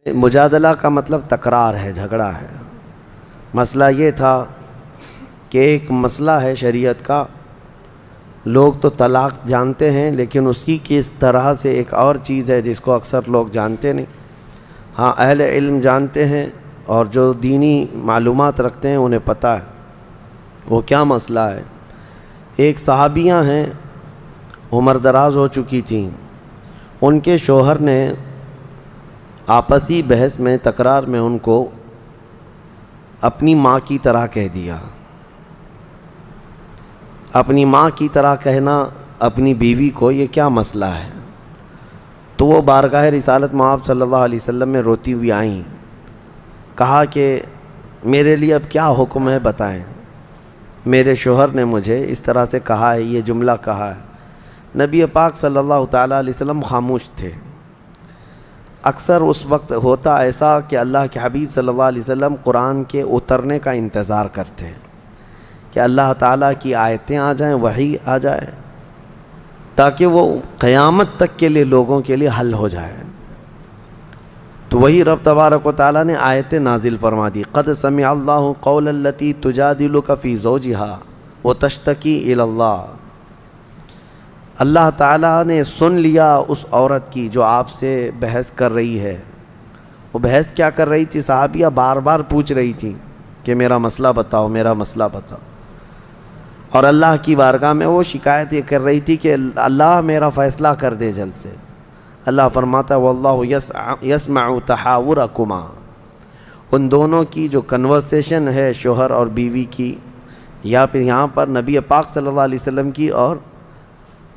مجادلہ کا مطلب تکرار ہے، جھگڑا ہے۔ مسئلہ یہ تھا کہ ایک مسئلہ ہے شریعت کا، لوگ تو طلاق جانتے ہیں لیکن اسی کی اس طرح سے ایک اور چیز ہے جس کو اکثر لوگ جانتے نہیں۔ ہاں اہل علم جانتے ہیں اور جو دینی معلومات رکھتے ہیں انہیں پتہ ہے وہ کیا مسئلہ ہے۔ ایک صحابیہ ہیں، عمر دراز ہو چکی تھیں، ان کے شوہر نے آپسی بحث میں تکرار میں ان کو اپنی ماں کی طرح کہہ دیا۔ اپنی ماں کی طرح کہنا اپنی بیوی کو، یہ کیا مسئلہ ہے؟ تو وہ بارگاہ رسالت مآب صلی اللہ علیہ وسلم میں روتی ہوئی آئیں، کہا کہ میرے لیے اب کیا حکم ہے بتائیں، میرے شوہر نے مجھے اس طرح سے کہا ہے، یہ جملہ کہا ہے۔ نبی پاک صلی اللہ تعالیٰ علیہ وسلم خاموش تھے۔ اکثر اس وقت ہوتا ایسا کہ اللہ کے حبیب صلی اللہ علیہ وسلم قرآن کے اترنے کا انتظار کرتے ہیں کہ اللہ تعالیٰ کی آیتیں آ جائیں، وحی آ جائے، تاکہ وہ قیامت تک کے لیے لوگوں کے لیے حل ہو جائے۔ تو وہی رب تبارک و تعالیٰ نے آیتیں نازل فرما دی۔ قد سمع اللہ قول التی تجادلک فی زوجہا وتشتکی الی اللہ۔ اللہ تعالیٰ نے سن لیا اس عورت کی جو آپ سے بحث کر رہی ہے۔ وہ بحث کیا کر رہی تھی؟ صحابیہ بار بار پوچھ رہی تھی کہ میرا مسئلہ بتاؤ، میرا مسئلہ بتاؤ، اور اللہ کی بارگاہ میں وہ شکایت یہ کر رہی تھی کہ اللہ میرا فیصلہ کر دے جلد سے۔ اللہ فرماتا ہے واللہ یسمع تحاورکما۔ ان دونوں کی جو کنورسیشن ہے شوہر اور بیوی کی، یا پھر یہاں پر نبی پاک صلی اللہ علیہ وسلم کی اور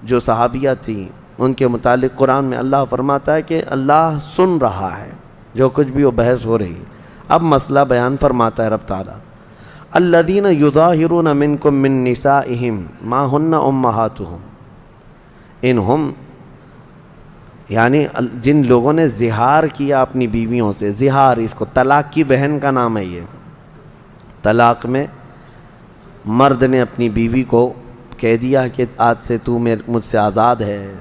جو صحابیہ تھیں ان کے متعلق قرآن میں اللہ فرماتا ہے کہ اللہ سن رہا ہے جو کچھ بھی وہ بحث ہو رہی۔ اب مسئلہ بیان فرماتا ہے رب تعالیٰ، الذین یظاہرون منکم من نسائہم ما ہن امہاتہم انہم، یعنی جن لوگوں نے زہار کیا اپنی بیویوں سے۔ زہار، اس کو طلاق کی بہن کا نام ہے۔ یہ طلاق میں مرد نے اپنی بیوی کو کہہ دیا کہ آج سے تو مجھ سے آزاد ہے،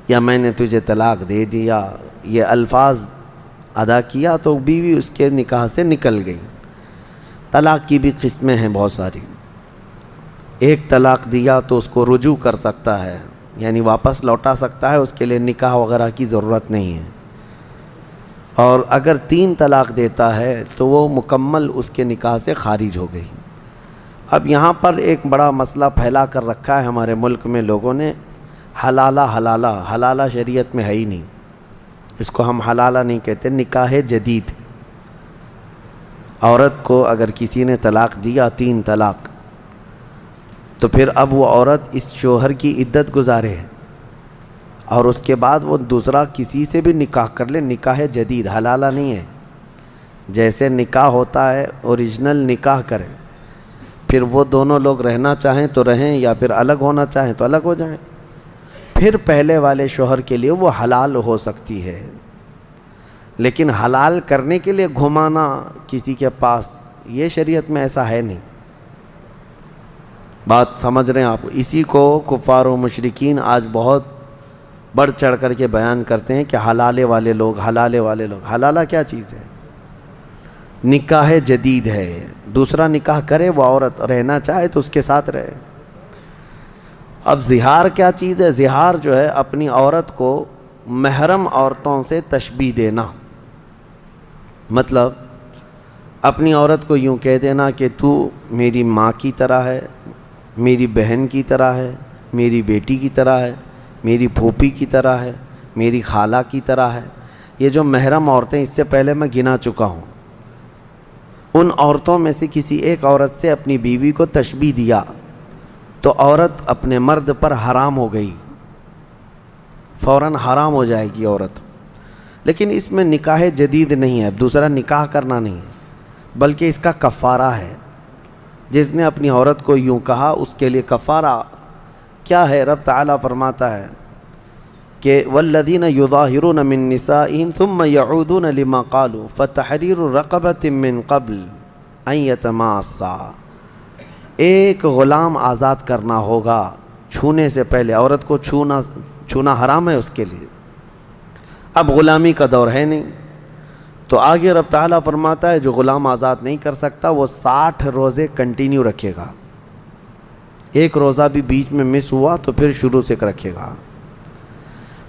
یا میں نے تجھے طلاق دے دیا، یہ الفاظ ادا کیا تو بیوی اس کے نکاح سے نکل گئی۔ طلاق کی بھی قسمیں ہیں بہت ساری۔ ایک طلاق دیا تو اس کو رجوع کر سکتا ہے، یعنی واپس لوٹا سکتا ہے، اس کے لیے نکاح وغیرہ کی ضرورت نہیں ہے۔ اور اگر 3 طلاق دیتا ہے تو وہ مکمل اس کے نکاح سے خارج ہو گئی۔ اب یہاں پر ایک بڑا مسئلہ پھیلا کر رکھا ہے ہمارے ملک میں لوگوں نے، حلالہ۔ حلالہ شریعت میں ہے ہی نہیں، اس کو ہم حلالہ نہیں کہتے، نکاح جدید۔ عورت کو اگر کسی نے طلاق دیا 3 طلاق، تو پھر اب وہ عورت اس شوہر کی عدت گزارے اور اس کے بعد وہ دوسرا کسی سے بھی نکاح کر لے، نکاح جدید، حلالہ نہیں ہے۔ جیسے نکاح ہوتا ہے اوریجنل نکاح کرے، پھر وہ دونوں لوگ رہنا چاہیں تو رہیں، یا پھر الگ ہونا چاہیں تو الگ ہو جائیں، پھر پہلے والے شوہر کے لیے وہ حلال ہو سکتی ہے۔ لیکن حلال کرنے کے لیے گھمانا کسی کے پاس، یہ شریعت میں ایسا ہے نہیں۔ بات سمجھ رہے ہیں آپ؟ اسی کو کفار و مشرکین آج بہت بڑھ چڑھ کر کے بیان کرتے ہیں کہ حلالے والے لوگ، حلالے والے لوگ۔ حلالہ کیا چیز ہے؟ نکاح جدید ہے، دوسرا نکاح کرے وہ عورت، رہنا چاہے تو اس کے ساتھ رہے۔ اب زہار کیا چیز ہے؟ زہار جو ہے اپنی عورت کو محرم عورتوں سے تشبیہ دینا، مطلب اپنی عورت کو یوں کہہ دینا کہ تو میری ماں کی طرح ہے، میری بہن کی طرح ہے، میری بیٹی کی طرح ہے، میری پھوپھی کی طرح ہے، میری خالہ کی طرح ہے۔ یہ جو محرم عورتیں اس سے پہلے میں گنا چکا ہوں، ان عورتوں میں سے کسی ایک عورت سے اپنی بیوی کو تشبیہ دیا تو عورت اپنے مرد پر حرام ہو گئی، فوراً حرام ہو جائے گی عورت۔ لیکن اس میں نکاح جدید نہیں ہے، دوسرا نکاح کرنا نہیں ہے، بلکہ اس کا کفارہ ہے۔ جس نے اپنی عورت کو یوں کہا اس کے لیے کفارہ کیا ہے؟ رب تعالیٰ فرماتا ہے کہ والذین یظاہرون من نسائہم ثم یعودون لما قالوا فتحریر رقبۃ من قبل ان یتماسا۔ ایک غلام آزاد کرنا ہوگا چھونے سے پہلے، عورت کو چھونا حرام ہے اس کے لیے۔ اب غلامی کا دور ہے نہیں، تو آگے رب تعالیٰ فرماتا ہے جو غلام آزاد نہیں کر سکتا وہ 60 روزے کنٹینیو رکھے گا، ایک روزہ بھی بیچ میں مس ہوا تو پھر شروع سے رکھے گا۔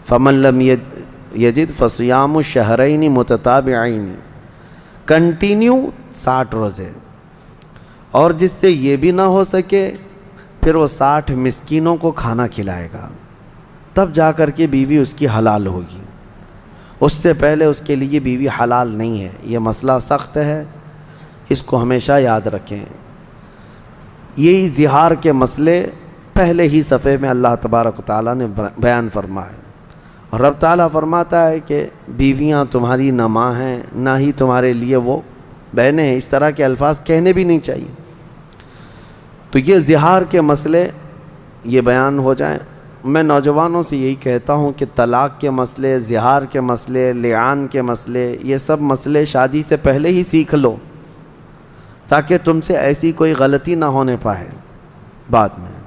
فمن لم یجد فصیام الشہرین متتابعین، کنٹینیو 60 روزے، اور جس سے یہ بھی نہ ہو سکے پھر وہ 60 مسکینوں کو کھانا کھلائے گا، تب جا کر کے بیوی اس کی حلال ہوگی، اس سے پہلے اس کے لیے بیوی حلال نہیں ہے۔ یہ مسئلہ سخت ہے، اس کو ہمیشہ یاد رکھیں۔ یہی زہار کے مسئلے پہلے ہی صفحے میں اللہ تبارک و تعالیٰ نے بیان فرمائے، اور رب تعالیٰ فرماتا ہے کہ بیویاں تمہاری نہ ماں ہیں نہ ہی تمہارے لیے وہ بہنیں ہیں، اس طرح کے الفاظ کہنے بھی نہیں چاہیے۔ تو یہ زہار کے مسئلے یہ بیان ہو جائیں۔ میں نوجوانوں سے یہی کہتا ہوں کہ طلاق کے مسئلے، زہار کے مسئلے، لعان کے مسئلے، یہ سب مسئلے شادی سے پہلے ہی سیکھ لو، تاکہ تم سے ایسی کوئی غلطی نہ ہونے پائے بعد میں۔